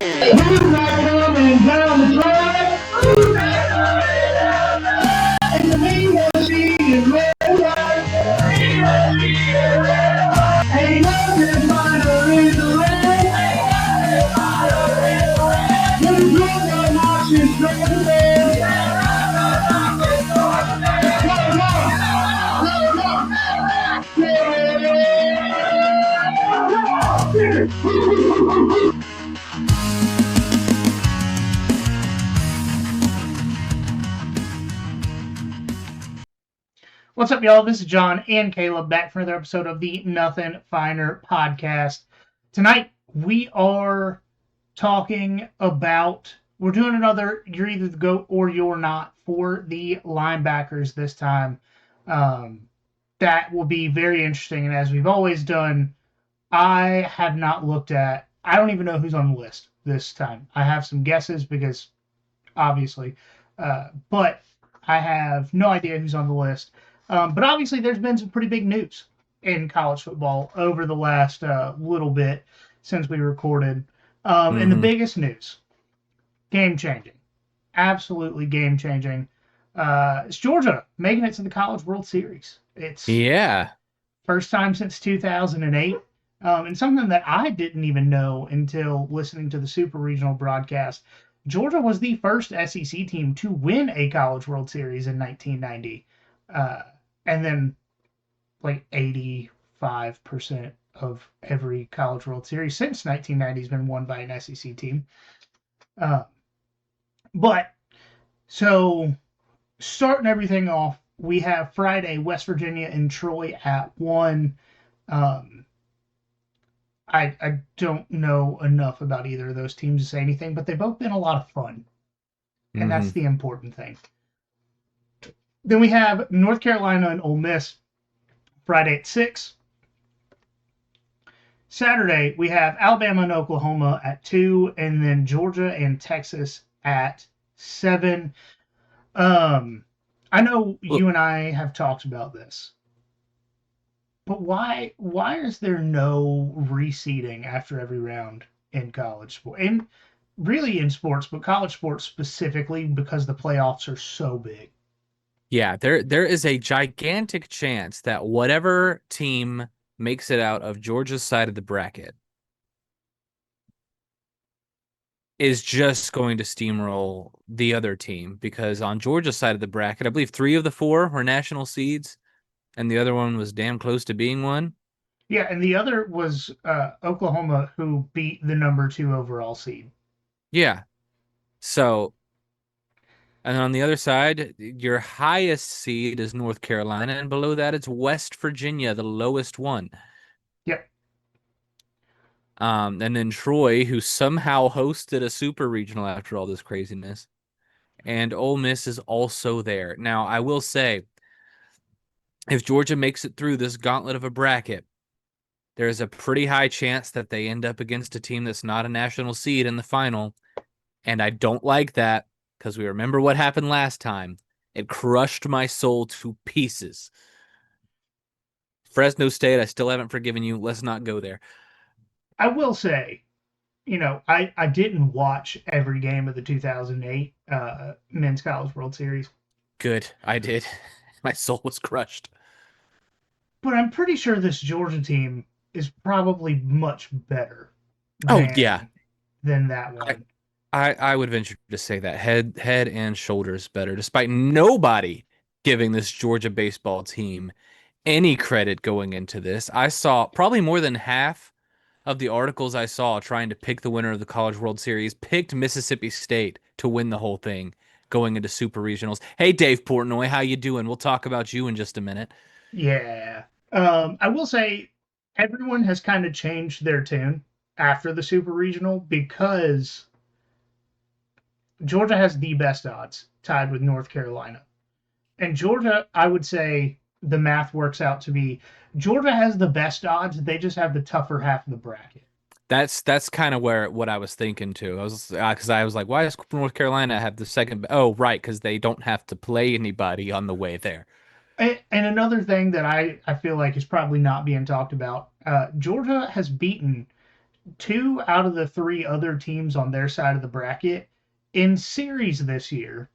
Who's not coming down the track? And the leader is red light. Ain't nothing minor in the red. There's no marching straight to bed. What's up, y'all? This is John and Kaleb back for another episode of the Nothing Finer podcast. Tonight, we are talking about, we're doing another You're Either the GOAT or You're Not for the linebackers this time. That will be very interesting, and as we've always done, I have not looked at, I don't even know who's on the list this time. I have some guesses because, obviously, but I have no idea who's on the list. But obviously, there's been some pretty big news in college football over the last little bit since we recorded. And the biggest news, game-changing, absolutely game-changing, is Georgia making it to the College World Series. It's first time since 2008, and something that I didn't even know until listening to the Super Regional broadcast. Georgia was the first SEC team to win a College World Series in 1990. And then like 85% of every College World Series since 1990 has been won by an SEC team. But so starting everything off, we have Friday, West Virginia and Troy at 1. I don't know enough about either of those teams to say anything, but they've both been a lot of fun. And that's the important thing. Then we have North Carolina and Ole Miss Friday at 6. Saturday, we have Alabama and Oklahoma at 2, and then Georgia and Texas at 7. I know you and I have talked about this, but why is there no reseeding after every round in college sport? And really in sports, but college sports specifically because the playoffs are so big. Yeah, there is a gigantic chance that whatever team makes it out of Georgia's side of the bracket is just going to steamroll the other team, because on Georgia's side of the bracket, I believe 3 of the 4 were national seeds, and the other one was damn close to being one. Yeah, and the other was Oklahoma, who beat the number 2 overall seed. Yeah. So, and on the other side, your highest seed is North Carolina, and below that it's West Virginia, the lowest one. Yep. And then Troy, who somehow hosted a super regional after all this craziness. And Ole Miss is also there. Now, I will say, if Georgia makes it through this gauntlet of a bracket, there's a pretty high chance that they end up against a team that's not a national seed in the final. And I don't like that, because we remember what happened last time. It crushed my soul to pieces. Fresno State, I still haven't forgiven you. Let's not go there. I will say, I didn't watch every game of the 2008 Men's College World Series. Good, I did. My soul was crushed. But I'm pretty sure this Georgia team is probably much better than that one. I would venture to say that head and shoulders better, despite nobody giving this Georgia baseball team any credit going into this. I saw probably more than half of the articles I saw trying to pick the winner of the College World Series picked Mississippi State to win the whole thing going into super regionals. Hey, Dave Portnoy, how you doing? We'll talk about you in just a minute. Yeah. I will say everyone has kind of changed their tune after the super regional, because Georgia has the best odds, tied with North Carolina. And Georgia, I would say the math works out to be Georgia has the best odds. They just have the tougher half of the bracket. That's kind of what I was thinking too. I was because I was like, why does North Carolina have the second? Oh, right, because they don't have to play anybody on the way there. And another thing that I feel like is probably not being talked about, Georgia has beaten two out of the three other teams on their side of the bracket in series this year,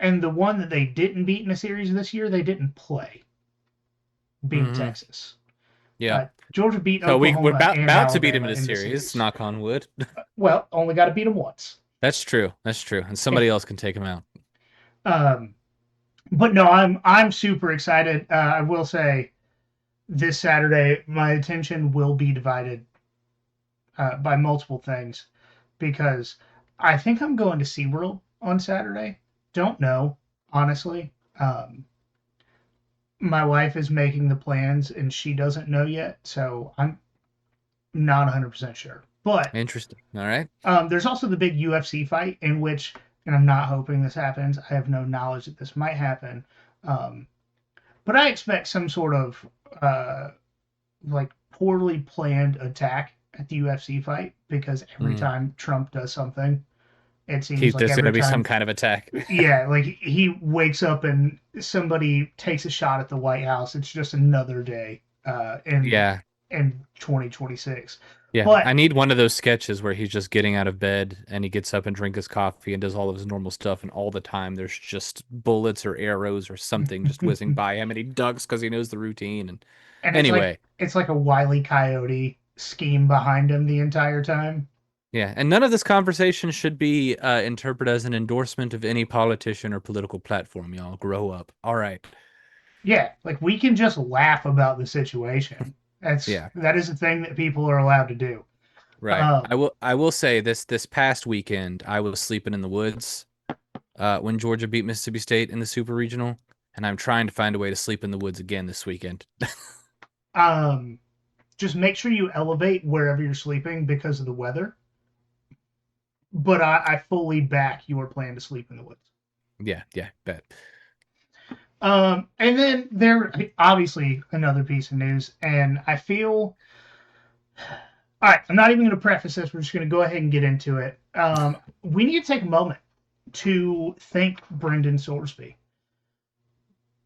and the one that they didn't beat in a series this year, they didn't play, being Mm-hmm. Texas. Yeah. Georgia beat So we're Oklahoma and about to beat him Alabama in a in the series. series. Knock on wood. Well, only got to beat them once. That's true. That's true. And somebody else can take him out. Um, but no, I'm super excited. I will say this Saturday, my attention will be divided by multiple things because I think I'm going to SeaWorld on Saturday. Don't know, honestly. My wife is making the plans and she doesn't know yet, so I'm not 100% sure. But Interesting. All right. there's also the big UFC fight in which, and I'm not hoping this happens, I have no knowledge that this might happen. Um, but I expect some sort of uh, like poorly planned attack at the UFC fight because every Mm. time Trump does something, it seems like There's going to every be some time, kind of attack. yeah, like he wakes up and somebody takes a shot at the White House. It's just another day Yeah. in 2026. Yeah. I But need one of those sketches where he's just getting out of bed and he gets up and drinks his coffee and does all of his normal stuff. And all the time there's just bullets or arrows or something just whizzing by him and he ducks because he knows the routine. And and anyway, it's like a Wile E. Coyote scheme behind him the entire time. yeah. And none of this conversation should be interpreted as an endorsement of any politician or political platform. Y'all grow up. All right. Yeah, like we can just laugh about the situation. Yeah. That is a thing that people are allowed to do. Right. Um, I will say this past weekend I was sleeping in the woods when Georgia beat Mississippi State in the Super Regional, and I'm trying to find a way to sleep in the woods again this weekend. um, just make sure you elevate wherever you're sleeping because of the weather. But I fully back your plan to sleep in the woods. Yeah, yeah, bet. And then there obviously another piece of news, and I feel all right. I'm not even going to preface this. We're just going to go ahead and get into it. We need to take a moment to thank Brendan Sorsby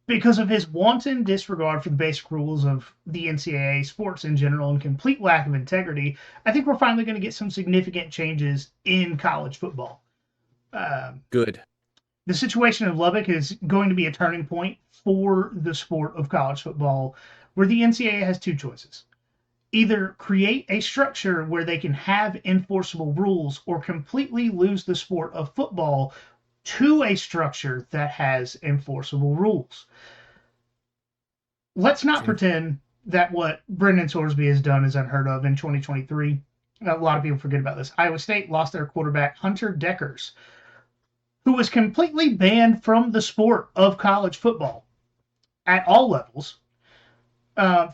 because of his wanton disregard for the basic rules of the NCAA, sports in general, and complete lack of integrity. I think we're finally going to get some significant changes in college football. Um, Good. the situation in Lubbock is going to be a turning point for the sport of college football, where the NCAA has two choices. Either create a structure where they can have enforceable rules or completely lose the sport of football to a structure that has enforceable rules. Let's not pretend that what Brendan Sorsby has done is unheard of in 2023. A lot of people forget about this. Iowa State lost their quarterback, Hunter Deckers, who was completely banned from the sport of college football at all levels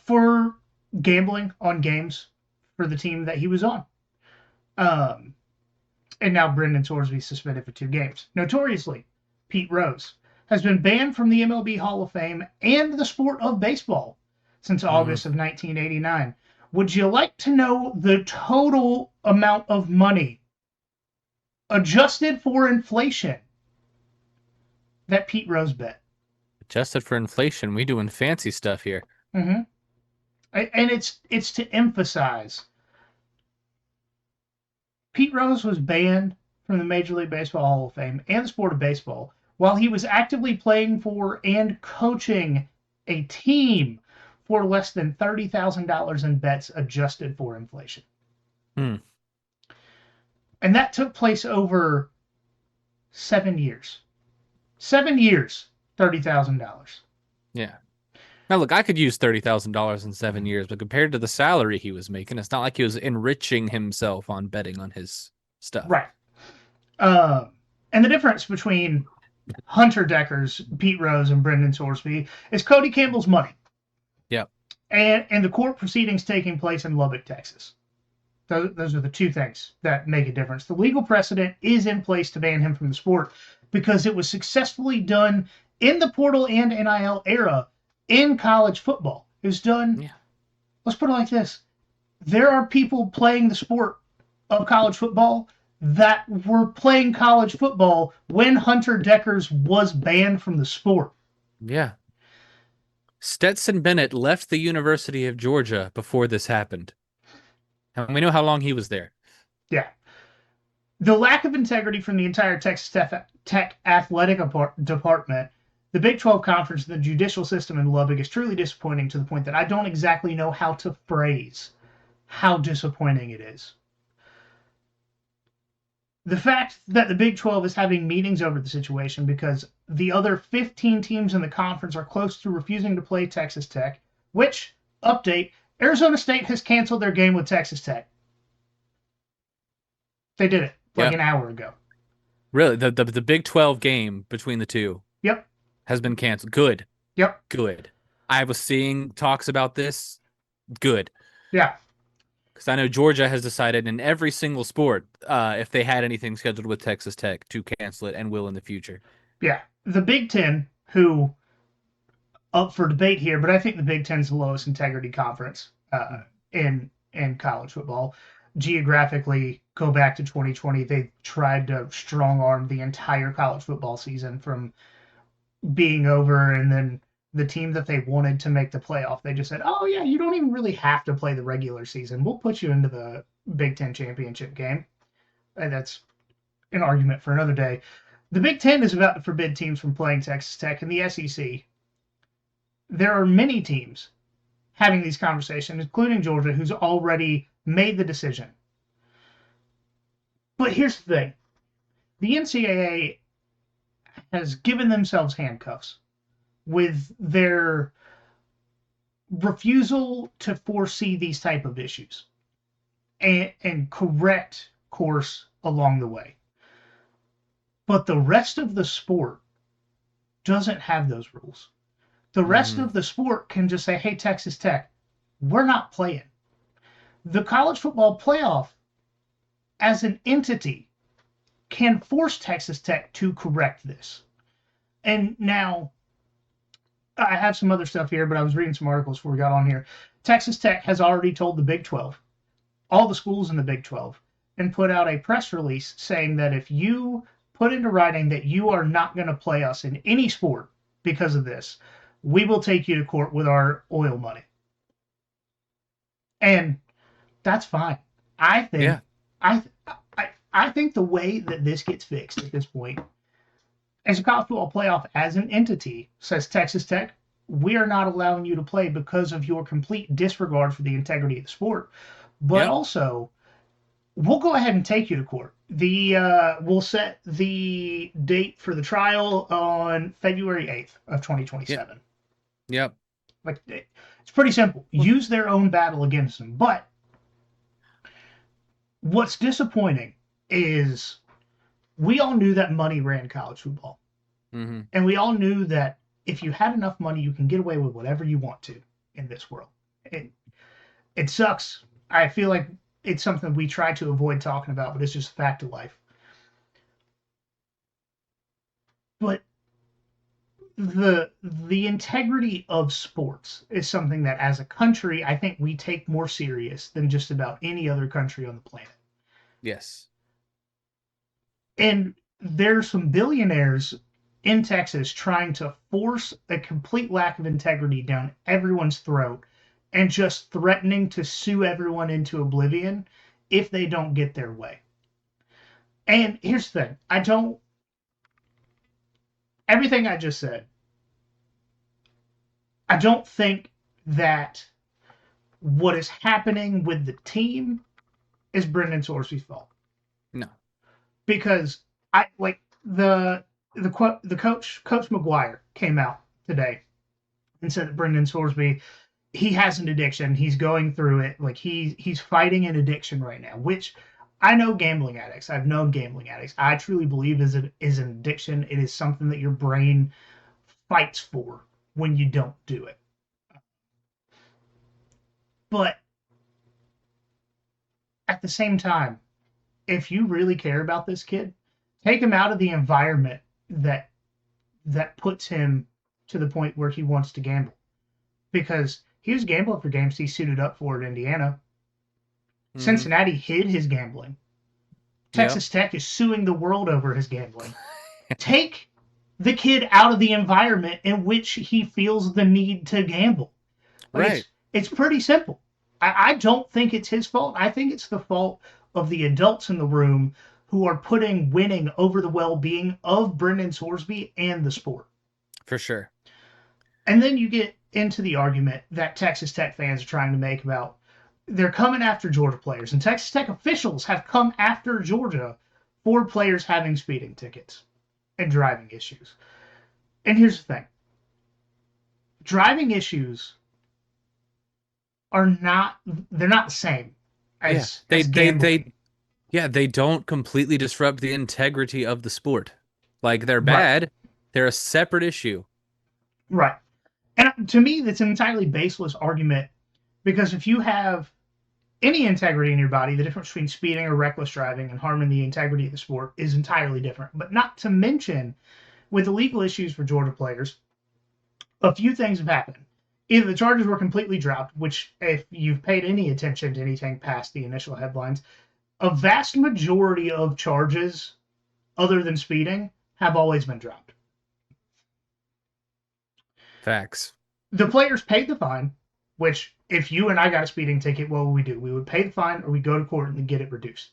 for gambling on games for the team that he was on. Um, and now Brendan Sorsby suspended for 2 games. Notoriously, Pete Rose has been banned from the MLB Hall of Fame and the sport of baseball since Mm, August of 1989. Would you like to know the total amount of money adjusted for inflation that Pete Rose bet? adjusted for inflation, we doing fancy stuff here. Mm-hmm. And it's to emphasize Pete Rose was banned from the Major League Baseball Hall of Fame and the sport of baseball while he was actively playing for and coaching a team for less than $30,000 in bets adjusted for inflation. Hmm. And that took place over 7 years. 7 years, $30,000. Yeah. Now look, I could use $30,000 in 7 years, but compared to the salary he was making, it's not like he was enriching himself on betting on his stuff. Right. And the difference between Hunter Deckers, Pete Rose, and Brendan Sorsby is Cody Campbell's money. Yep. And the court proceedings taking place in Lubbock, Texas. Those are the two things that make a difference. The legal precedent is in place to ban him from the sport because it was successfully done in the portal and NIL era in college football. It was done, Yeah. let's put it like this. There are people playing the sport of college football that were playing college football when Hunter Deckers was banned from the sport. Yeah. Stetson Bennett left the University of Georgia before this happened. And we know how long he was there. Yeah. The lack of integrity from the entire Texas Tech athletic department, the Big 12 conference, and the judicial system in Lubbock is truly disappointing to the point that I don't exactly know how to phrase how disappointing it is. The fact that the Big 12 is having meetings over the situation because the other 15 teams in the conference are close to refusing to play Texas Tech, which, update, Arizona State has canceled their game with Texas Tech. They did it like Yep. an hour ago. Really, the Big 12 game between the two Yep. has been canceled. Good. Yep. Good. I was seeing talks about this. Good. Yeah. Because I know Georgia has decided in every single sport, if they had anything scheduled with Texas Tech, to cancel it and will in the future. Yeah. The Big Ten, who up for debate here, but I think the Big Ten is the lowest integrity conference in college football. Geographically, go back to 2020, they tried to strong arm the entire college football season from being over, and then the team that they wanted to make the playoff, they just said, "Oh yeah, you don't even really have to play the regular season. We'll put you into the Big Ten championship game." And that's an argument for another day. The Big Ten is about to forbid teams from playing Texas Tech, and the SEC. There are many teams having these conversations, including Georgia, who's already made the decision. But here's the thing. The NCAA has given themselves handcuffs with their refusal to foresee these type of issues and correct course along the way. But the rest of the sport doesn't have those rules. The rest of the sport can just say, hey, Texas Tech, we're not playing. The college football playoff, as an entity, can force Texas Tech to correct this. And now, I have some other stuff here, but I was reading some articles before we got on here. Texas Tech has already told the Big 12, all the schools in the Big 12, and put out a press release saying that if you put into writing that you are not going to play us in any sport because of this, we will take you to court with our oil money. And that's fine. I think I think the way that this gets fixed at this point, as a college football playoff as an entity, says Texas Tech, we are not allowing you to play because of your complete disregard for the integrity of the sport. But also, we'll go ahead and take you to court. We'll set the date for the trial on February 8th of 2027. Yep. Like, it's pretty simple. Use their own battle against them. But what's disappointing is we all knew that money ran college football. Mm-hmm. And we all knew that if you had enough money, you can get away with whatever you want to in this world. It sucks. I feel like it's something we try to avoid talking about, but it's just a fact of life. But the integrity of sports is something that, as a country, I think we take more serious than just about any other country on the planet. Yes. And there's some billionaires in Texas trying to force a complete lack of integrity down everyone's throat and just threatening to sue everyone into oblivion if they don't get their way. And here's the thing. Everything I just said, I don't think that what is happening with the team is Brendan Sorce's fault. No. Because the coach McGuire came out today and said that Brendan Sorsby, he has an addiction. He's going through it. Like he's fighting an addiction right now, which I know gambling addicts. I've known gambling addicts. I truly believe is an addiction. It is something that your brain fights for when you don't do it. But at the same time, if you really care about this kid, take him out of the environment that puts him to the point where he wants to gamble. Because he was gambling for games he suited up for at Indiana. Mm-hmm. Cincinnati hid his gambling. Texas Tech is suing the world over his gambling. Take the kid out of the environment in which he feels the need to gamble. Like right. It's pretty simple. I don't think it's his fault. I think it's the fault of the adults in the room who are putting winning over the well-being of Brendan Sorsby and the sport. For sure. And then you get into the argument that Texas Tech fans are trying to make about they're coming after Georgia players, and Texas Tech officials have come after Georgia for players having speeding tickets and driving issues. And here's the thing: driving issues are not they're not the same Yeah. as gambling. They don't completely disrupt the integrity of the sport. Like they're Right, bad. They're a separate issue. right. And to me, that's an entirely baseless argument because if you have any integrity in your body, the difference between speeding or reckless driving and harming the integrity of the sport is entirely different. But not to mention, with the legal issues for Georgia players, a few things have happened. Either the charges were completely dropped, which, if you've paid any attention to anything past the initial headlines, a vast majority of charges, other than speeding, have always been dropped. Facts. The players paid the fine, which, if you and I got a speeding ticket, what would we do? We would pay the fine or we go to court and get it reduced.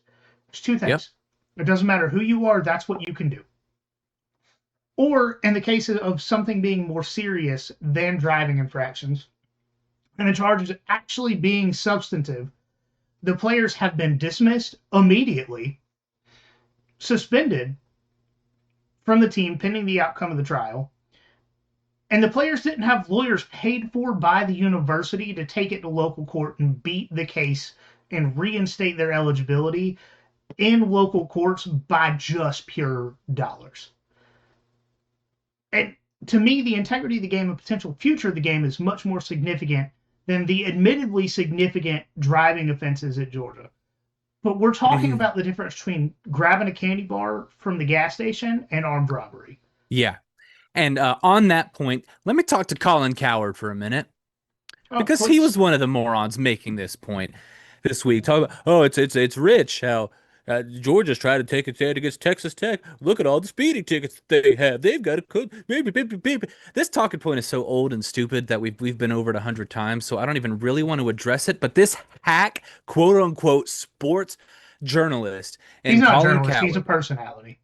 There's two Yep. things. It doesn't matter who you are, that's what you can do. Or in the case of something being more serious than driving infractions, and the charges actually being substantive, the players have been dismissed immediately, suspended from the team pending the outcome of the trial, and the players didn't have lawyers paid for by the university to take it to local court and beat the case and reinstate their eligibility in local courts by just pure dollars. And to me, the integrity of the game and potential future of the game is much more significant than the admittedly significant driving offenses at Georgia. But we're talking about the difference between grabbing a candy bar from the gas station and armed robbery. Yeah. And on that point, let me talk to Colin Coward for a minute Oh, because he was please. one of the morons making this point this week. Talk about, oh, it's rich how Georgia's trying to take a stand against Texas Tech. Look at all the speeding tickets they have. They've got a code. Baby. This talking point is so old and stupid that we've been over it 100 times. So I don't even really want to address it. But this hack, quote unquote, sports journalist He's and not a Colin journalist, he's a Coward. personality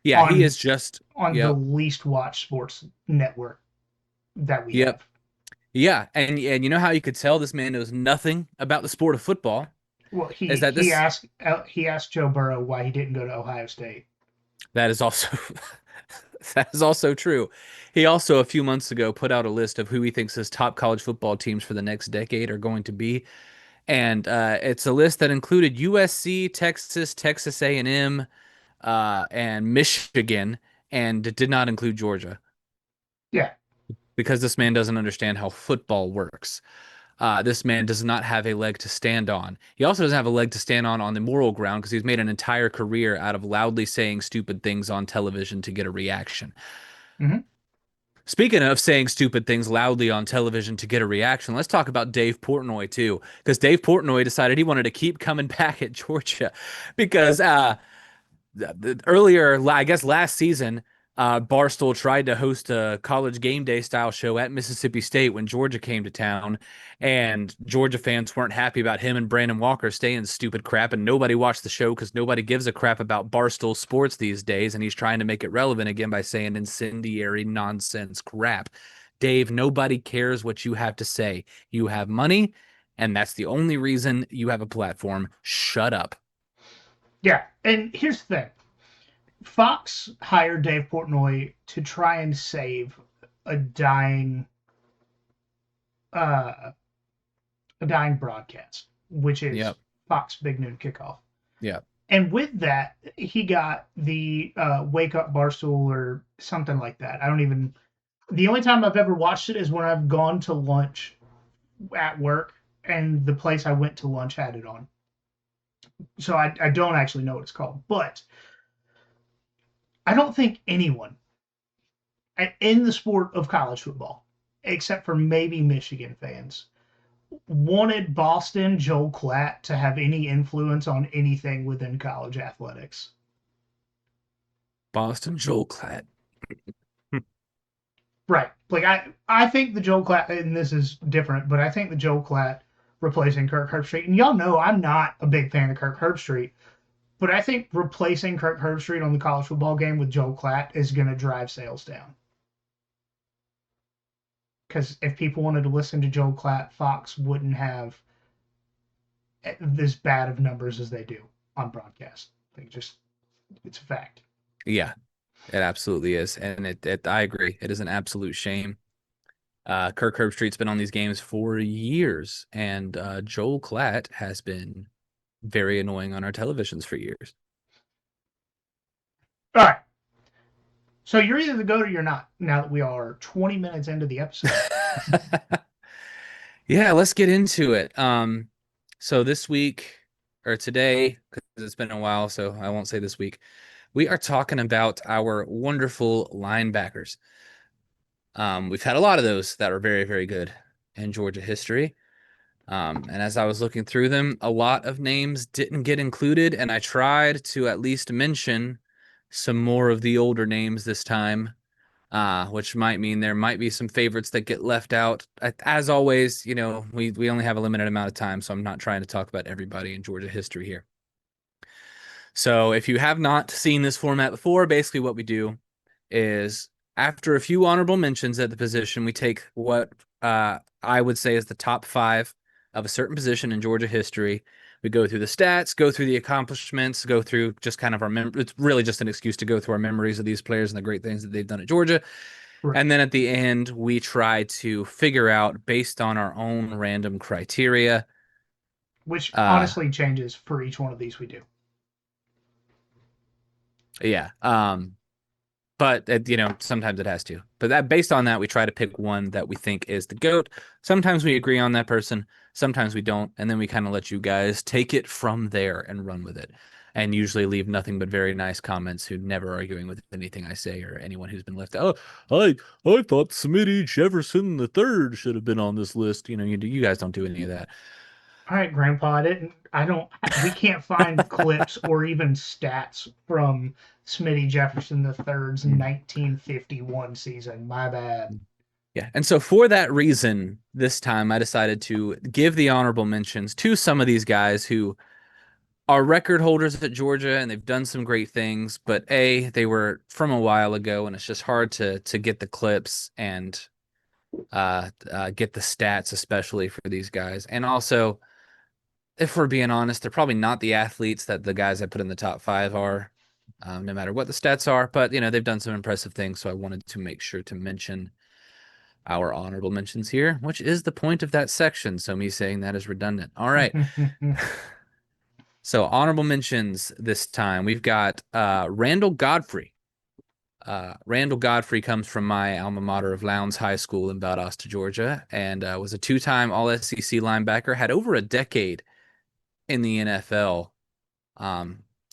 Yeah, he on is just. the Yep. least watched sports network that we Yep. have. Yeah, and you know how you could tell this man knows nothing about the sport of football Well, is that this he asked Joe Burrow why he didn't go to Ohio State. that is also that is also true. He also a few months ago put out a list of who he thinks his top college football teams for the next decade are going to be, and it's a list that included USC, Texas, Texas A&M, and Michigan, and it did not include Georgia Yeah, because this man doesn't understand how football works. This man does not have a leg to stand on. He also doesn't have a leg to stand on the moral ground because he's made an entire career out of loudly saying stupid things on television to get a reaction. mm-hmm. Speaking of saying stupid things loudly on television to get a reaction, let's talk about Dave Portnoy too, because Dave Portnoy decided he wanted to keep coming back at Georgia because earlier, I guess last season, Barstool tried to host a college game day style show at Mississippi State when Georgia came to town, and Georgia fans weren't happy about him and Brandon Walker saying stupid crap, and nobody watched the show because nobody gives a crap about Barstool sports these days, and he's trying to make it relevant again by saying incendiary nonsense crap. Dave, nobody cares what you have to say. You have money, and that's the only reason you have a platform. Shut up. Yeah. And here's the thing: Fox hired Dave Portnoy to try and save a dying uh, a dying broadcast, which is Yep. Fox Big Noon Kickoff. Yep. And with that, he got the Wake Up Barstool or something like that. I don't even. The only time I've ever watched it is when I've gone to lunch at work, and the place I went to lunch had it on. So I don't actually know what it's called, but I don't think anyone in the sport of college football, except for maybe Michigan fans, wanted Boston Joel Klatt to have any influence on anything within college athletics. Boston Joel Klatt. Right. Like I think the Joel Klatt, and this is different, but I think the Joel Klatt replacing Kirk Herbstreit. And y'all know I'm not a big fan of Kirk Herbstreit, but I think replacing Kirk Herbstreit on the college football game with Joel Klatt is going to drive sales down. Because if people wanted to listen to Joel Klatt, Fox wouldn't have as bad of numbers as they do on broadcast. It's a fact. Yeah, it absolutely is. And I agree. It is an absolute shame. Kirk Herbstreit's been on these games for years, and Joel Klatt has been very annoying on our televisions for years. All right. So you're either the GOAT or you're not, now that we are 20 minutes into the episode. Yeah, let's get into it. So this week, or today, because it's been a while, so I won't say this week, we are talking about our wonderful linebackers. We've had a lot of those that are very, very good in Georgia history. And as I was looking through them, a lot of names didn't get included, and I tried to at least mention some more of the older names this time, which might mean there might be some favorites that get left out. As always, we only have a limited amount of time, so I'm not trying to talk about everybody in Georgia history here. So if you have not seen this format before, basically what we do is after a few honorable mentions at the position, we take what I would say is the top 5 of a certain position in Georgia history. We go through the stats, go through the accomplishments, go through just kind of it's really just an excuse to go through our memories of these players and the great things that they've done at Georgia. Right. And then at the end, we try to figure out, based on our own random criteria, which honestly changes for each one of these we do. Yeah. But sometimes it has to. But based on that, we try to pick one that we think is the GOAT. Sometimes we agree on that person, sometimes we don't, and then we kind of let you guys take it from there and run with it. And usually leave nothing but very nice comments who never arguing with anything I say or anyone who's been left out. Oh, I thought Smitty Jefferson III should have been on this list. You guys don't do any of that. All right, Grandpa. We can't find clips or even stats from Smitty Jefferson III's 1951 season. My bad. Yeah. And so for that reason, this time I decided to give the honorable mentions to some of these guys who are record holders at Georgia and they've done some great things, but they were from a while ago and it's just hard to get the clips and get the stats, especially for these guys. And also, if we're being honest, they're probably not the athletes that the guys I put in the top 5 are, no matter what the stats are. But, they've done some impressive things, so I wanted to make sure to mention our honorable mentions here, which is the point of that section. So me saying that is redundant. All right. So honorable mentions this time. We've got Randall Godfrey. Randall Godfrey comes from my alma mater of Lowndes High School in Valdosta, Georgia, and was a 2-time All-SEC linebacker, had over a decade in the NFL.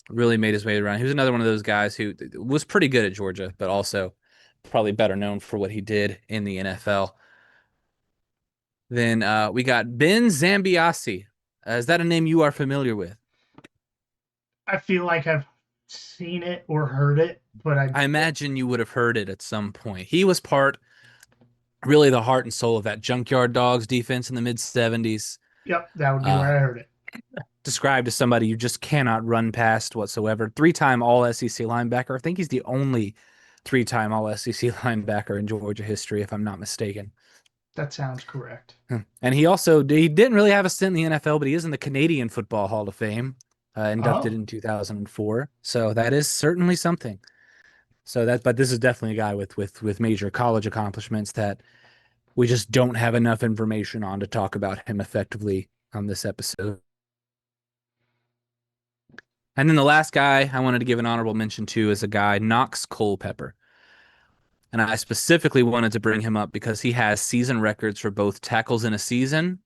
Really made his way around. He was another one of those guys who was pretty good at Georgia, but also probably better known for what he did in the NFL. Then we got Ben Zambiasi. Is that a name you are familiar with? I feel like I've seen it or heard it, but I imagine you would have heard it at some point. He was really the heart and soul of that Junkyard Dogs defense in the mid-70s. Yep, that would be where I heard it. Described as somebody you just cannot run past whatsoever. 3-time All-SEC linebacker. I think he's the only 3-time All-SEC linebacker in Georgia history, if I'm not mistaken. That sounds correct. And he didn't really have a stint in the NFL, but he is in the Canadian Football Hall of Fame, inducted in 2004. So that is certainly something. But this is definitely a guy with major college accomplishments that we just don't have enough information on to talk about him effectively on this episode. And then the last guy I wanted to give an honorable mention to is a guy, Knox Culpepper. And I specifically wanted to bring him up because he has season records for both tackles in a season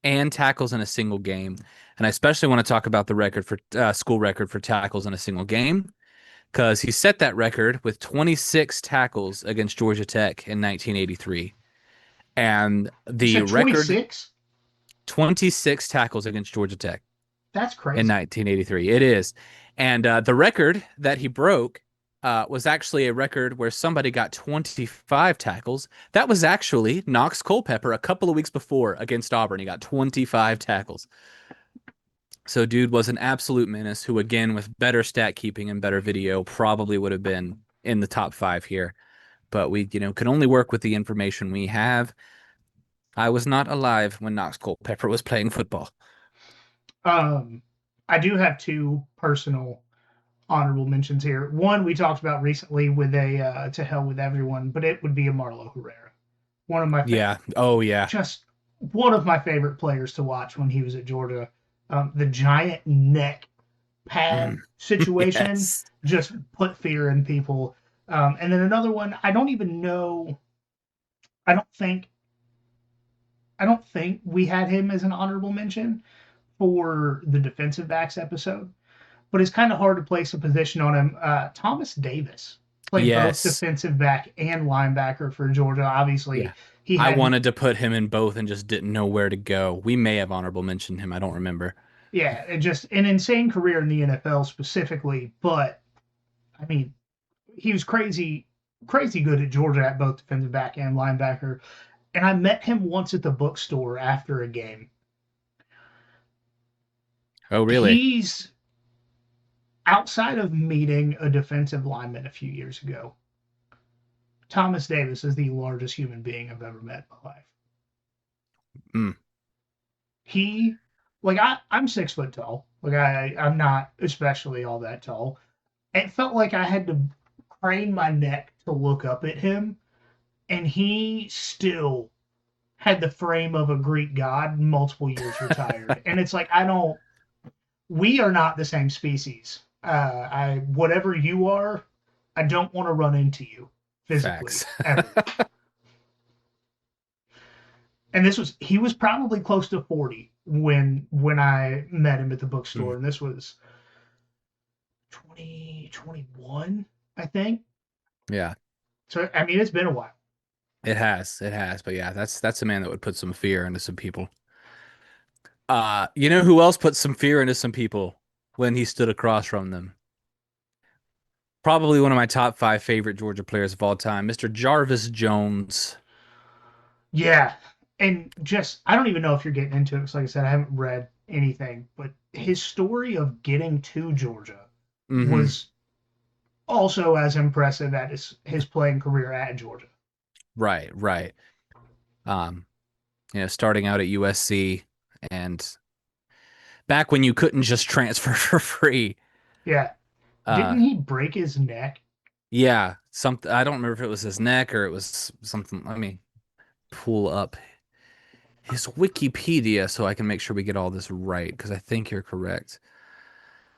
and tackles in a single game. And I especially want to talk about the record for school record for tackles in a single game because he set that record with 26 tackles against Georgia Tech in 1983. And the record 26 tackles against Georgia Tech. That's crazy. In 1983. It is. And the record that he broke was actually a record where somebody got 25 tackles. That was actually Knox Culpepper a couple of weeks before against Auburn. He got 25 tackles. So dude was an absolute menace who, again, with better stat keeping and better video, probably would have been in the top 5 here. But we, can only work with the information we have. I was not alive when Knox Culpepper was playing football. I do have two personal honorable mentions here. One we talked about recently with a To Hell with Everyone, but it would be a Marlo Herrera. One of my Yeah. Oh, yeah. just one of my favorite players to watch when he was at Georgia. The giant neck pad situation Yes. just put fear in people. And then another one, I don't even know. I don't think I don't think we had him as an honorable mention for the defensive backs episode, but it's kind of hard to place a position on him. Thomas Davis played both Yes. defensive back and linebacker for Georgia. Obviously, Yeah. he I hadn't. wanted to put him in both and just didn't know where to go. We may have honorable mentioned him. I don't remember. Yeah, just an insane career in the NFL specifically. But I mean, he was crazy good at Georgia at both defensive back and linebacker. And I met him once at the bookstore after a game. Oh, really? He's outside of meeting a defensive lineman a few years ago. Thomas Davis is the largest human being I've ever met in my life. Mm. He, I'm 6 foot tall. I'm not especially all that tall. It felt like I had to crane my neck to look up at him, and he still had the frame of a Greek god, multiple years retired. And it's like, we are not the same species. Whatever you are, I don't want to run into you physically Facts. ever. And he was probably close to 40 when I met him at the bookstore, Mm. and this was 2021, I think. Yeah, So I mean, it's been a while. it has. It has. But yeah, that's a man that would put some fear into some people. You know who else put some fear into some people when he stood across from them? Probably one of my top 5 favorite Georgia players of all time, Mr. Jarvis Jones. Yeah, and just I don't even know if you're getting into it because, like I said, I haven't read anything, but his story of getting to Georgia Mm-hmm. was also as impressive as his playing career at Georgia. Right, right. Um, starting out at USC and back when you couldn't just transfer for free. Yeah, Uh, didn't he break his neck? yeah, something I don't remember if it was his neck or it was something. Let me pull up his Wikipedia so I can make sure we get all this right because I think you're correct.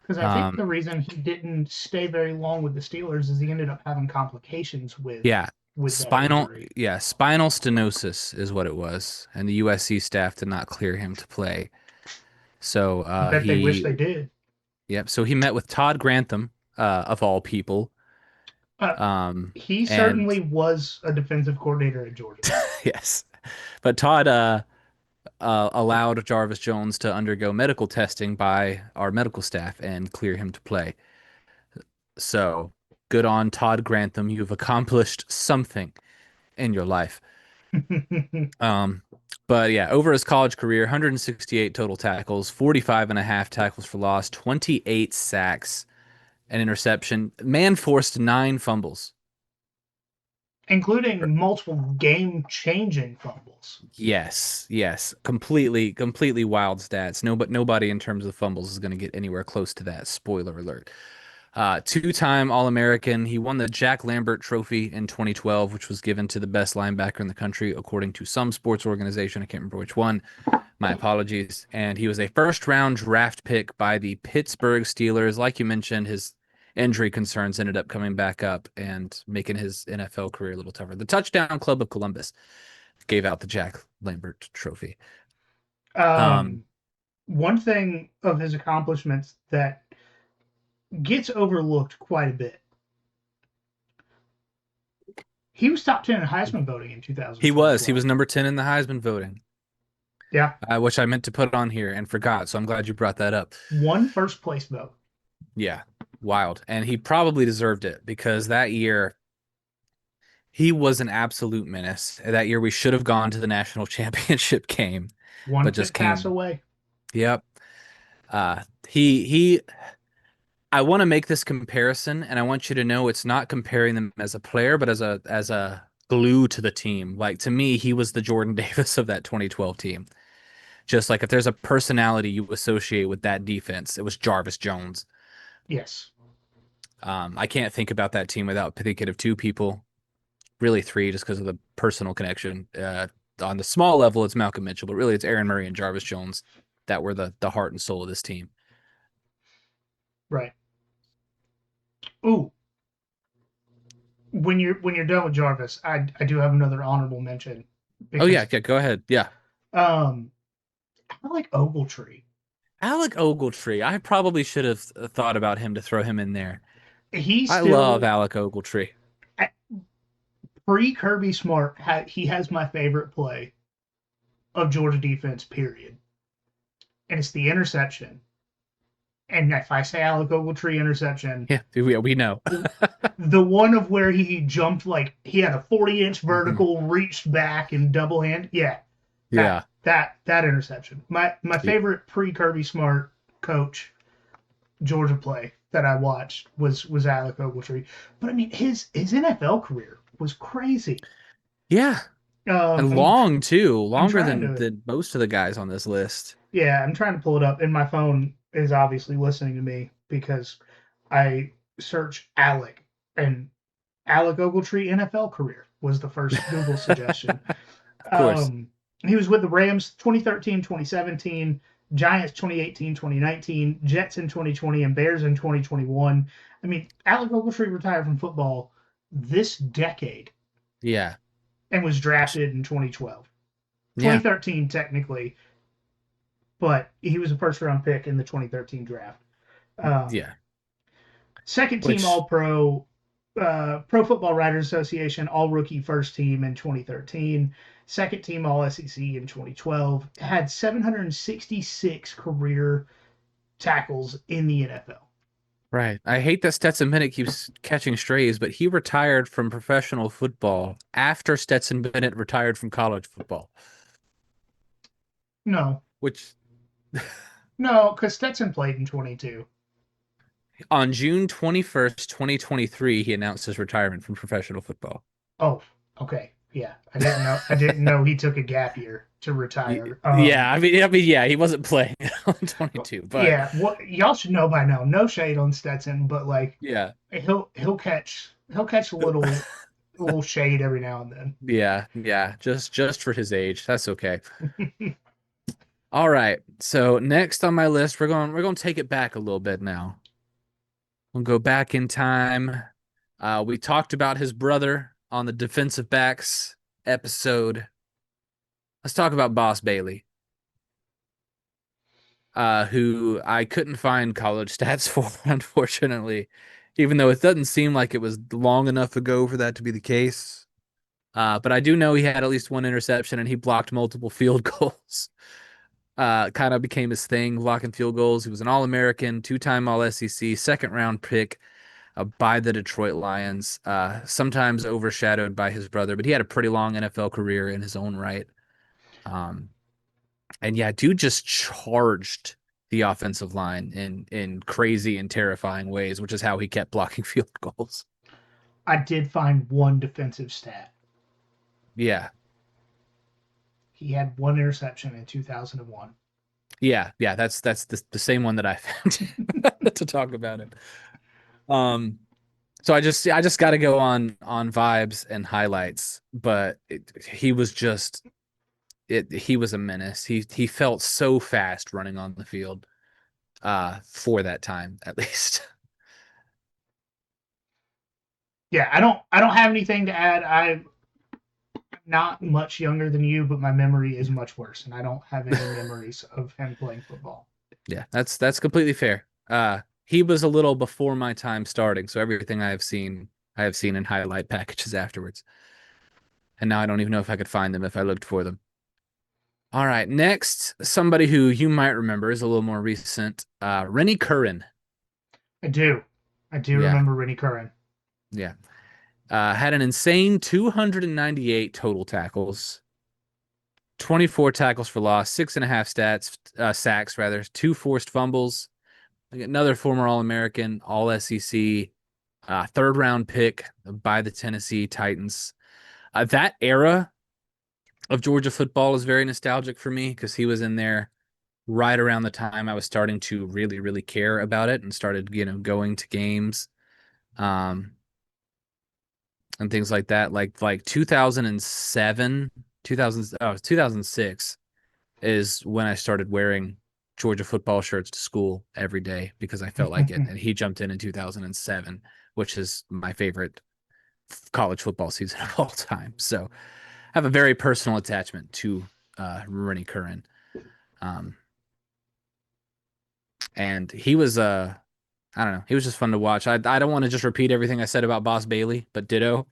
Because I think Um, the reason he didn't stay very long with the Steelers is he ended up having complications yeah, with that injury. spinal stenosis is what it was, and the USC staff did not clear him to play. So I bet they wish they did. yep. So he met with Todd Grantham, of all people. Uh, Um, he and certainly was a defensive coordinator at Georgia. yes, but Todd allowed Jarvis Jones to undergo medical testing by our medical staff and clear him to play. So good on Todd Grantham. You've accomplished something in your life. Um, but yeah, over his college career, 168 total tackles, 45 and a half tackles for loss, 28 sacks, an interception. Man forced 9 fumbles. Including multiple game-changing fumbles. Yes, yes, completely wild stats. Nobody in terms of fumbles is going to get anywhere close to that. Spoiler alert. Two-time All-American. He won the Jack Lambert Trophy in 2012, which was given to the best linebacker in the country, according to some sports organization. I can't remember which one. My apologies. And he was a first-round draft pick by the Pittsburgh Steelers. Like you mentioned, his injury concerns ended up coming back up and making his NFL career a little tougher. The Touchdown Club of Columbus gave out the Jack Lambert Trophy. Um, One thing of his accomplishments that gets overlooked quite a bit. He was top 10 in Heisman voting in He was. He 2012. was number 10 in the Heisman voting, Yeah, which I meant to put on here and forgot. So I'm glad you brought that up. one first place vote. Yeah. Wild. And he probably deserved it because that year he was an absolute menace. That year we should have gone to the national championship game, One but just pick pass came. away. Yep. He I want to make this comparison, and I want you to know it's not comparing them as a player, but as a glue to the team. Like to me, he was the Jordan Davis of that 2012 team. Just like if there's a personality you associate with that defense, it was Jarvis Jones. Yes. I can't think about that team without thinking of two people, really three, just because of the personal connection. On the small level, it's Malcolm Mitchell, but really it's Aaron Murray and Jarvis Jones that were the heart and soul of this team. Right. Ooh, when you're done with Jarvis, I do have another honorable mention Oh yeah, because yeah, go ahead. Yeah. um I like Ogletree. Alec Ogletree. I probably should have thought about him to throw him in there. He I love still Alec Ogletree. pre Kirby Smart. He has my favorite play of Georgia defense. Period. And it's the interception. And if I say Alec Ogletree interception, Yeah, we know. the one of where he jumped like he had a 40-inch Mhm. vertical, reached back and double hand. Yeah, that Yeah. that interception. My Yeah. favorite pre Kirby Smart coach Georgia play that I watched was Alec Ogletree. But I mean his NFL career was crazy. Yeah. And I'm long too, I'm longer trying than to most of the guys on this list. I'm trying to pull it up, and my phone is obviously listening to me because I search Alec, and Alec Ogletree NFL career was the first Google suggestion. Of course. Um, he was with the Rams 2013, 2017, Giants 2018, 2019, Jets in 2020, and Bears in 2021. I mean, Alec Ogletree retired from football this decade Yeah. and was drafted in 2012. Yeah. 2013, technically, but he was a first round pick in the 2013 draft. Um, Yeah. Second team Which All Pro, Pro Football Writers Association All Rookie First Team in 2013. Second team All SEC in 2012. Had 766 career tackles in the NFL. right. I hate that Stetson Bennett keeps catching strays, but he retired from professional football after Stetson Bennett retired from college football, No, which no, because Stetson played in 22. on June 21st, 2023, he announced his retirement from professional football. Oh, okay, yeah. I didn't know. I didn't know he took a gap year to retire. Yeah, I mean, yeah, he wasn't playing on 22, but Yeah, what y'all should know by now. No shade on Stetson, but like yeah, he'll catch a little shade every now and yeah, just for his age, that's okay. then. All right, so next on my list, we're going to take it back a little bit now. We'll go back in time. We talked about his brother on the defensive backs episode. Let's talk about Boss Bailey, who I couldn't find college stats for, unfortunately, even though it doesn't seem like it was long enough ago for that to be the case. But I do know he had at least one interception and he blocked multiple field goals. Kind of became his thing, blocking field goals. He was an All-American, two-time All-SEC, second-round pick by the Detroit Lions, sometimes overshadowed by his brother, but he had a pretty long NFL career in his own right. Um, and yeah, dude just charged the offensive line in crazy and terrifying ways, which is how he kept blocking field goals. I did find one defensive stat. Yeah, He had one interception in 2001. yeah, that's the same one that I found to talk about it. Um, so I just got to go on vibes and highlights, but he was just he was a menace. He felt so fast running on the field for that time at least. Yeah, I don't have anything to add. I'm not much younger than you, but my memory is much worse, and I don't have any memories of him playing football. Yeah, that's completely fair. He was a little before my time starting, so everything I have seen in highlight packages afterwards. And now I don't even know if I could find them if I looked for them. All right, next, somebody who you might remember is a little more recent, Rennie Curran. I do. I do Yeah, remember Rennie Curran. yeah. Had an insane 298 total tackles, 24 tackles for loss, 6.5 sacks rather, two forced fumbles. Another former All-American, All SEC, third round pick by the Tennessee Titans. That era of Georgia football is very nostalgic for me because he was in there right around the time I was starting to really, really care about it and started, going to games, um, and things like that. Like 2007, 2006 is when I started wearing Georgia football shirts to school every day because I felt like it. And he jumped in 2007, which is my favorite college football season of all time. So I have a very personal attachment to Rennie Curran. Um, and he was I don't know, he was just fun to watch. I don't want to just repeat everything I said about Boss Bailey, but ditto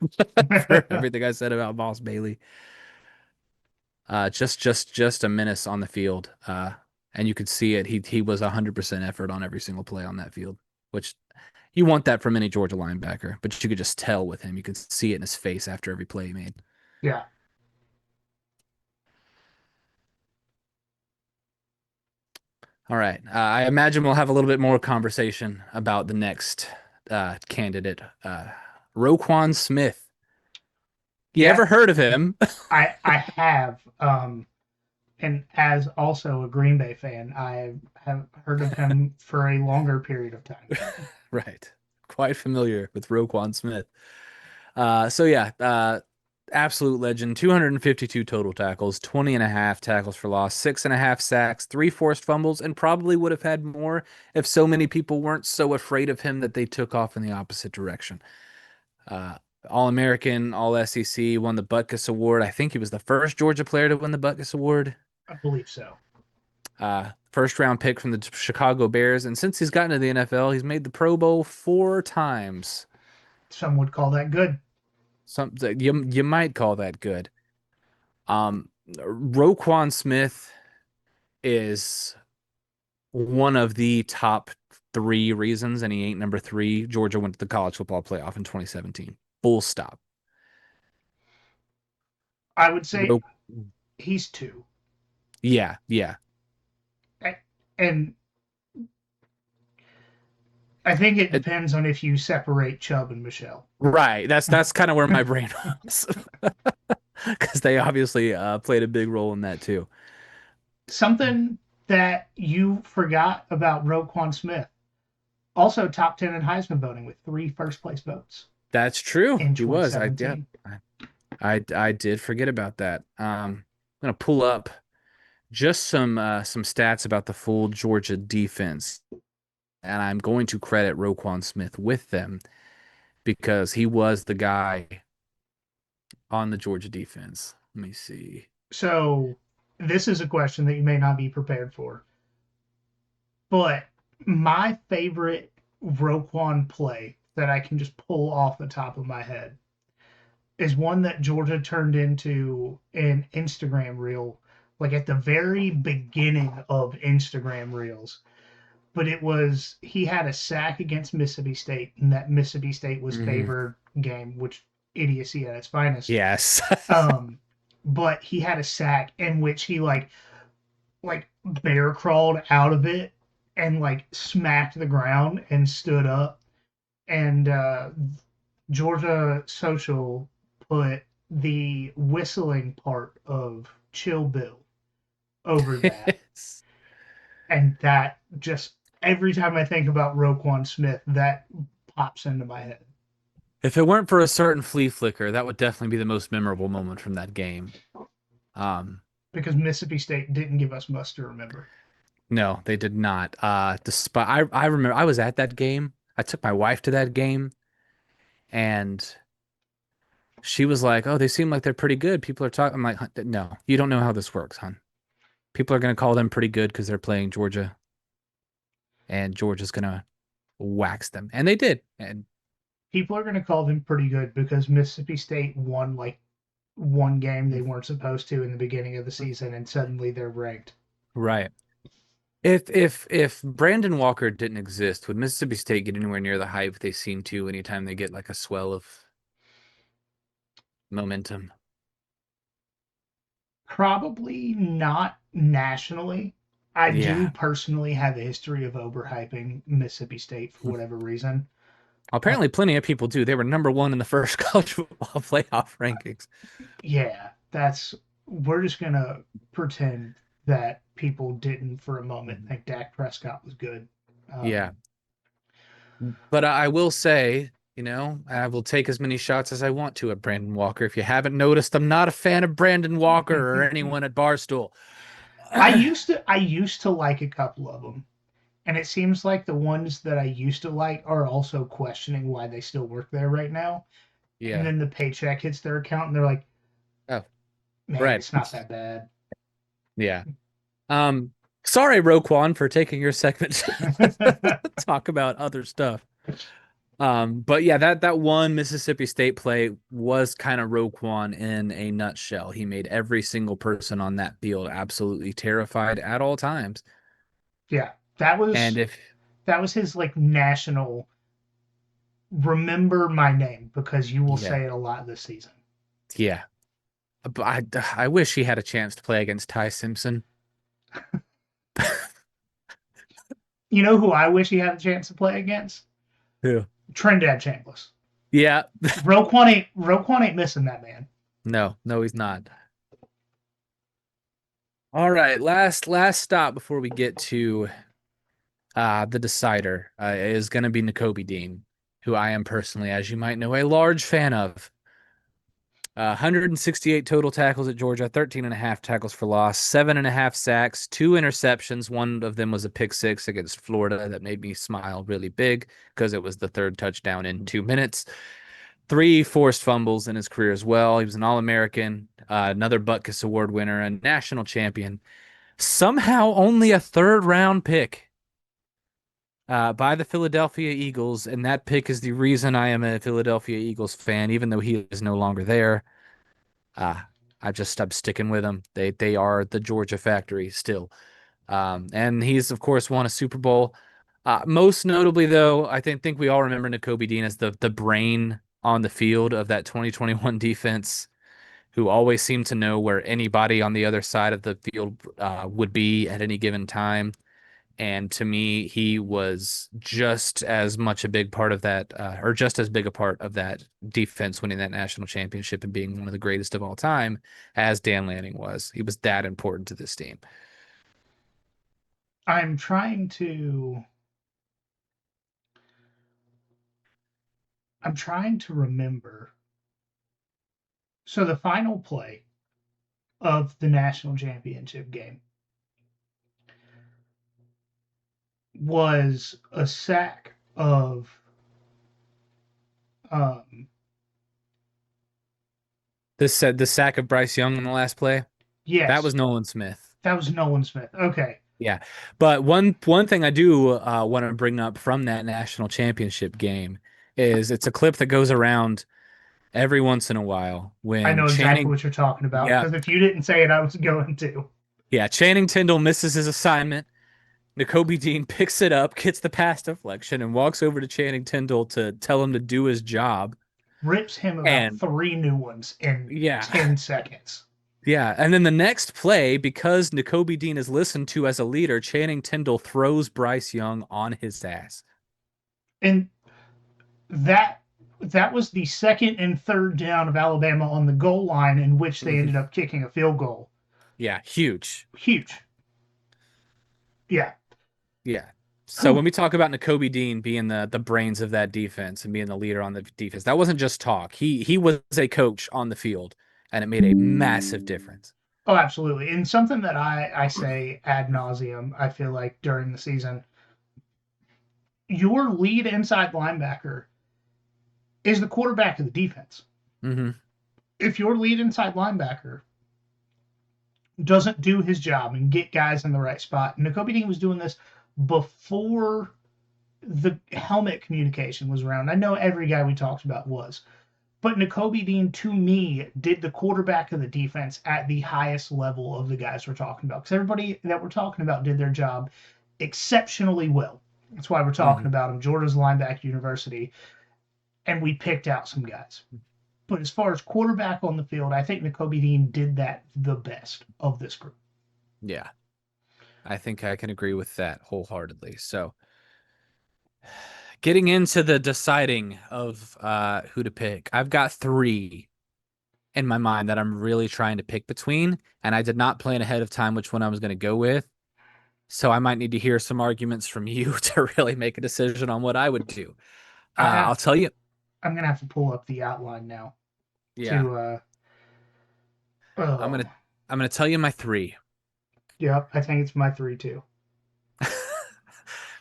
for everything I said about Boss Bailey. Just a menace on the field. And you could see it. He was 100% effort on every single play on that field, which you want that from any Georgia linebacker, but you could just tell with him. You could see it in his face after every play he made. Yeah. All right. I imagine we'll have a little bit more conversation about the next candidate, Roquan Smith. You Yeah. ever heard of him? I have. And as also a Green Bay fan, I have heard of him for a longer period of time. Right. Quite familiar with Roquan Smith. So yeah, absolute legend. 252 total tackles, 20 and a half tackles for loss, 6.5 sacks, three forced fumbles, and probably would have had more if so many people weren't so afraid of him that they took off in the opposite direction. Uh, All-American, All SEC, won the Butkus Award. I think he was the first Georgia player to win the Butkus Award. I believe so. First round pick from the Chicago Bears, and since he's gotten to the NFL, he's made the Pro Bowl 4 times. Some would call that good. You might call that good. Roquan Smith is one of the top three reasons, and he ain't number three. Georgia went to the college football playoff in 2017. Full stop. I would say Ro- he's two. yeah, yeah. And I think it It- depends on if you separate Chubb and Michelle. right. That's kind of where my brain was, because they obviously played a big role in that too. Something that you forgot about Roquan Smith. Also top 10 in Heisman voting with 3 first place votes That's true. in He was. twenty-seventeen. I did forget about that. I'm gonna pull up just some stats about the full Georgia defense, and I'm going to credit Roquan Smith with them because he was the guy on the Georgia defense. Let me see. So this is a question that you may not be prepared for. But my favorite Roquan play that I can just pull off the top of my head is one that Georgia turned into an Instagram reel, like at the very beginning of Instagram reels. But it was he had a sack against Mississippi State, and that Mississippi State was Mhm. favored game, which idiocy at its finest. Yes. Um, but he had a sack in which he like bear crawled out of it and like smacked the ground and stood up. And Georgia Social put the whistling part of Chill Bill over that. And that just every time I think about Roquan Smith, that pops into my head. If it weren't for a certain flea flicker, that would definitely be the most memorable moment from that game. Um, Because Mississippi State didn't give us much to remember. no, they did not. Despite I remember I was at that game. I took my wife to that game, and she was like, "Oh, they seem like they're pretty good. People are talking." I'm like, "No, you don't know how this works, hon. People are going to call them pretty good because they're playing Georgia, and Georgia's going to wax them." And they did. And People are going to call them pretty good because Mississippi State won like one game they weren't supposed to in the beginning of the season, and suddenly they're ranked. right. If Brandon Walker didn't exist, would Mississippi State get anywhere near the hype they seem to anytime they get like a swell of momentum? Probably not nationally. I do Yeah. personally have a history of overhyping Mississippi State for whatever reason. Uh, Apparently, plenty of people do. They were number one in the first college football playoff rankings. yeah, we're just gonna pretend that people didn't for a moment think Dak Prescott was good. Yeah. Um, But I will say, I will take as many shots as I want to at Brandon Walker. If you haven't noticed, I'm not a fan of Brandon Walker or anyone at Barstool. I used to like a couple of them, and it seems like the ones that I used to like are also questioning why they still work there right now. And Yeah. then the paycheck hits their account, and they're like, Oh, "Man, right. it's not that bad." Yeah. Um, Sorry, Roquan, for taking your segment to talk about other stuff. But yeah, that one Mississippi State play was kind of Roquan in a nutshell. He made every single person on that field absolutely terrified at all times. Yeah, that And was if that was his like national remember my name because you will yeah, say it a lot this season. yeah, but I wish he had a chance to play against Ty Simpson. You know who I wish he had a chance to play against? Who? Trinidad Chambliss. Yeah. Roquan ain't missing that man. No, no, he's not. All right, last stop before we get to the decider is going to be N'Kobe Dean, who I am personally, as you might know, a large fan of. 168 total tackles at Georgia, 13 and a half tackles for loss, 7.5 sacks, 2 interceptions. One of them was a pick six against Florida that made me smile really big because it was the third touchdown in 2 minutes. 3 forced fumbles in his career as well. He was an All-American, another Butkus Award winner, a national champion. Somehow only a third round pick by the Philadelphia Eagles, and that pick is the reason I am a Philadelphia Eagles fan, even though he is no longer there. Uh, I'm sticking with them. They are the Georgia factory still. And he's of course won a Super Bowl. Most notably though, I think we all remember N'Kobe Dean as the brain on the field of that 2021 defense, who always seemed to know where anybody on the other side of the field would be at any given time. And to me, he was just as much a big part of that, or just as big a part of that defense winning that national championship and being one of the greatest of all time as Dan Lanning was. He was that important to this team. I'm trying to I'm trying to remember. So the final play of the national championship game was a sack of um This said the sack of Bryce Young in the last play, that yes, was Nolan Smith. that was Nolan Smith. Okay. Yeah. But one thing I do want to bring up from that national championship game is it's a clip that goes around every once in a while I when know exactly Channing, what you're talking about yeah, because if you didn't say it, I was going to. yeah, Channing Tindall misses his assignment. N'Kobe Dean picks it up, gets the pass deflection, and walks over to Channing Tindall to tell him to do his job. Rips him about And 3 new ones in yeah, 10 seconds. yeah. And then the next play, because N'Kobe Dean is listened to as a leader, Channing Tindall throws Bryce Young on his ass. And that that was the second and third down of Alabama on the goal line in which they Mhm. ended up kicking a field goal. Yeah, huge. Huge. Yeah. Yeah. So when we talk about N'Kobe Dean being the brains of that defense and being the leader on the defense, that wasn't just talk. He was a coach on the field, and it made a massive difference. Oh, absolutely. And something that I say ad nauseum, I feel like during the season, your lead inside linebacker is the quarterback of the defense. Hmm. If your lead inside linebacker doesn't do his job and get guys in the right spot, and N'Kobe Dean was doing this before the helmet communication was around. I know every guy we talked about was, But Nakobe Dean, to me, did the quarterback of the defense at the highest level of the guys we're talking about. Because everybody that we're talking about did their job exceptionally well. That's why we're talking Hmm. about him. Georgia's linebacker university, and we picked out some guys. But as far as quarterback on the field, I think Nakobe Dean did that the best of this group. Yeah, I think I can agree with that wholeheartedly. So, getting into the deciding of who to pick, I've got three in my mind that I'm really trying to pick between, and I did not plan ahead of time which one I was going to go with. So I might need to hear some arguments from you to really make a decision on what I would do. I I'll have. tell you. I'm gonna have to pull up the outline now Yeah, to. I'm gonna Oh, I'm gonna tell you my three. yep. I think it's my three too. I'm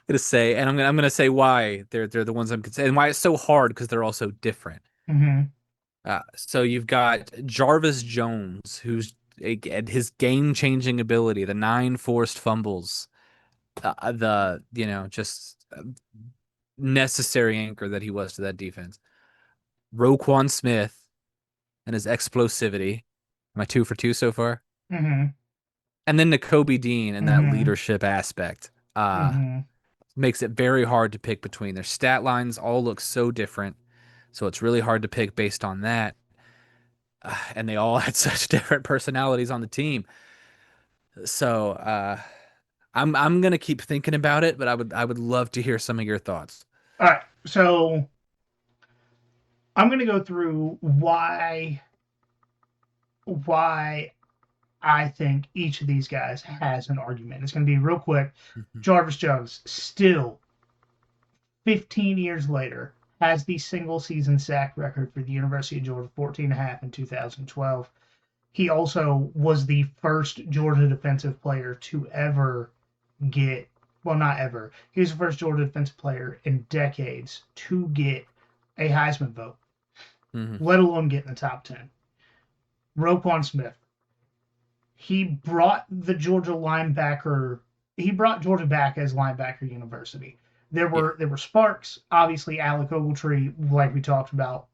gonna say, and I'm gonna say why they're the ones I'm considering, and why it's so hard because they're all so different. Mm-hmm. So you've got Jarvis Jones, who's his game-changing ability, the 9 forced fumbles, the just necessary anchor that he was to that defense. Roquan Smith and his explosivity. Am I 2 for 2 so far? Mm-hmm. And then Nakobe Dean and that Mm-hmm. leadership aspect Mm-hmm. makes it very hard to pick between. Their stat lines all look so different, so it's really hard to pick based on that. And they all had such different personalities on the team. So I'm gonna keep thinking about it, but I would love to hear some of your thoughts. All right. So I'm gonna go through why I think each of these guys has an argument. It's gonna be real quick. Mhm. Jarvis Jones still 15 years later has the single season sack record for the University of Georgia, 14 and a half in 2012. He also was the first Georgia defensive player to ever get, well, not ever, he was the first Georgia defensive player in decades to get a Heisman vote, Mhm. let alone get in the top 10. Roquan Smith, he brought the Georgia linebacker, he brought Georgia back as linebacker university. There Yeah. were there were sparks, obviously Alec Ogletree, like we talked about,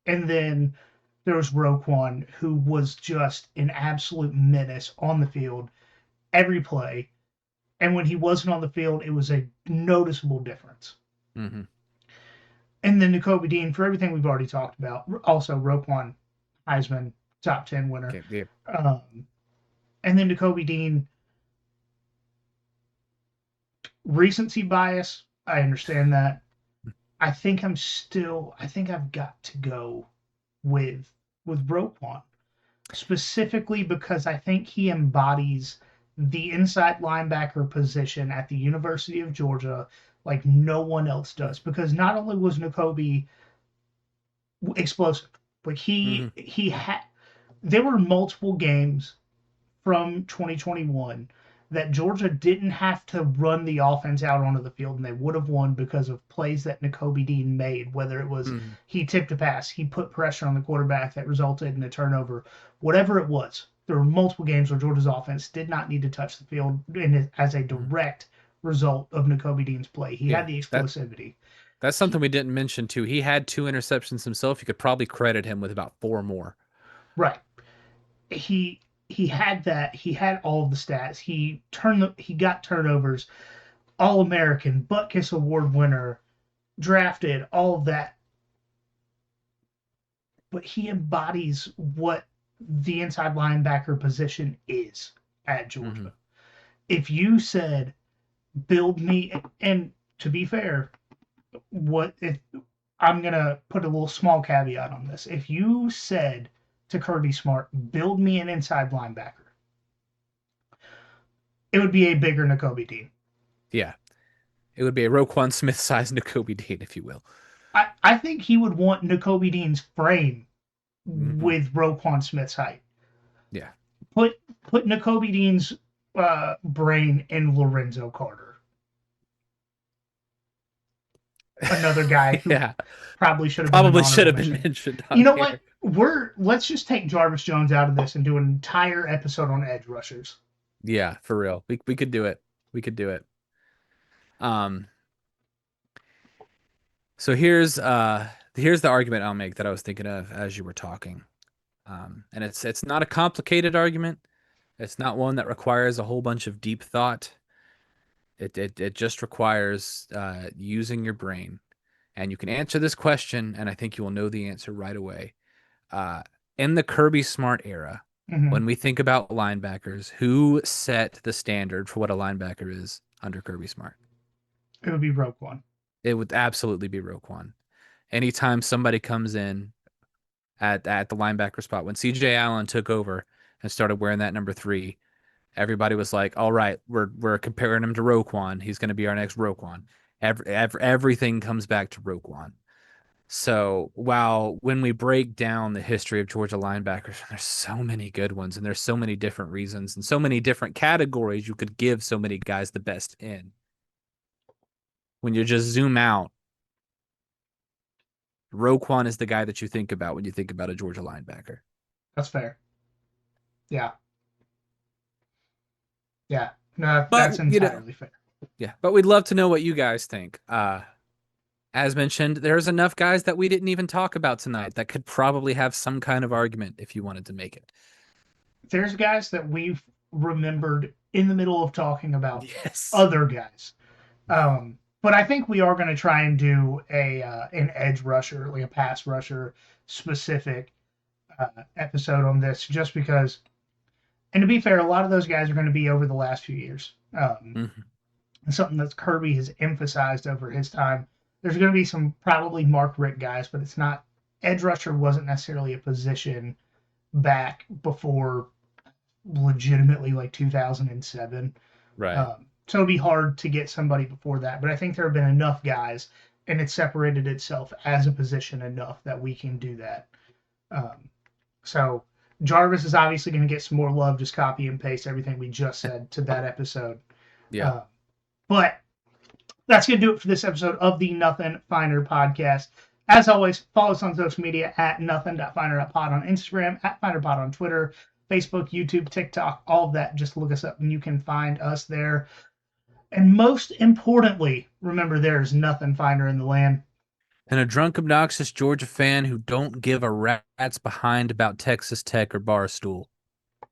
and then there was Roquan, who was just an absolute menace on the field every play. And when he wasn't on the field, it was a noticeable difference. Hmm. And then Nakobe Dean, for everything we've already talked about, also Roquan Heisman top 10 winner. Okay. Yeah. Um, and then Nakobe Dean, recency bias. I understand that. I think I've got to go with Roquan, specifically because I think he embodies the inside linebacker position at the University of Georgia like no one else does. Because not only was Nakobe explosive, but Hmm. he had there were multiple games from 2021 that Georgia didn't have to run the offense out onto the field, and they would have won because of plays that Nakobe Dean made. Whether it was Hmm. he tipped a pass, he put pressure on the quarterback that resulted in a turnover, whatever it was. There were multiple games where Georgia's offense did not need to touch the field as a Hmm. direct result of Nakobe Dean's play. He Yeah. had the That explosivity. that's something He, we didn't mention too. He had 2 interceptions himself. You could probably credit him with about four more. right. He had that. He had all of the stats. He got turnovers, All American, Butkus Award winner, drafted, all of that. But he embodies what the inside linebacker position is at Hmm. Georgia. If you said, build me, and to be fair, what if I'm going to put a little small caveat on this. If you said to Kirby Smart, build me an inside linebacker, it would be a bigger Nakobe Dean. Yeah. It would be a Roquan Smith sized Nakobe Dean, if you will. I think he would want Nakobe Dean's frame Hmm. with Roquan Smith's height. Yeah. Put Nakobe Dean's brain in Lorenzo Carter, another guy who Yeah. probably should have been an Probably should honorable have been mention. mentioned You on know what? here. Let's just take Jarvis Jones out of this and do an entire episode on edge rushers. Yeah, for real. We could do it. We could do it. Um, so here's Here's the argument I'll make that I was thinking of as you were talking. And it's not a complicated argument. It's not one that requires a whole bunch of deep thought. It just requires using your brain. And you can answer this question, and I think you will know the answer right away. Uh, in the Kirby Smart era, Hmm. when we think about linebackers, who set the standard for what a linebacker is under Kirby Smart? It would be Roquan. It would absolutely be Roquan. Anytime somebody comes in at the linebacker spot, when CJ Allen took over and started wearing that number 3, everybody was like, "All right, we're comparing him to Roquan. He's going to be our next Roquan." Everything comes back to Roquan. So while when we break down the history of Georgia linebackers, there's so many good ones, and there's so many different reasons and so many different categories you could give so many guys the best in. When you just zoom out, Roquan is the guy that you think about when you think about a Georgia linebacker. That's fair. Yeah. Yeah. No, But that's entirely fair. yeah, but we'd love to know what you guys think. As mentioned, there's enough guys that we didn't even talk about tonight that could probably have some kind of argument if you wanted to make it. There's guys that we've remembered in the middle of talking about Yes. other guys. But I think we are going to try and do an edge rusher, like a pass rusher specific episode on this, just because. And to be fair, a lot of those guys are going to be over the last few years. Mm-hmm. Something that Kirby has emphasized over his time. There's going to be some probably Mark Richt guys, but it's not. Edge rusher wasn't necessarily a position back before legitimately like 2007. Right. So it'd be hard to get somebody before that. But I think there have been enough guys, and it separated itself as a position enough that we can do that. So Jarvis is obviously going to get some more love. Just copy and paste everything we just said to that episode. Yeah. But that's going to do it for this episode of the Nothing Finer podcast. As always, follow us on social media at nothing.finer.pod on Instagram, at finerpod on Twitter, Facebook, YouTube, TikTok, all of that. Just look us up and you can find us there. And most importantly, remember there's nothing finer in the land. And a drunk, obnoxious Georgia fan who don't give a rat's behind about Texas Tech or Barstool.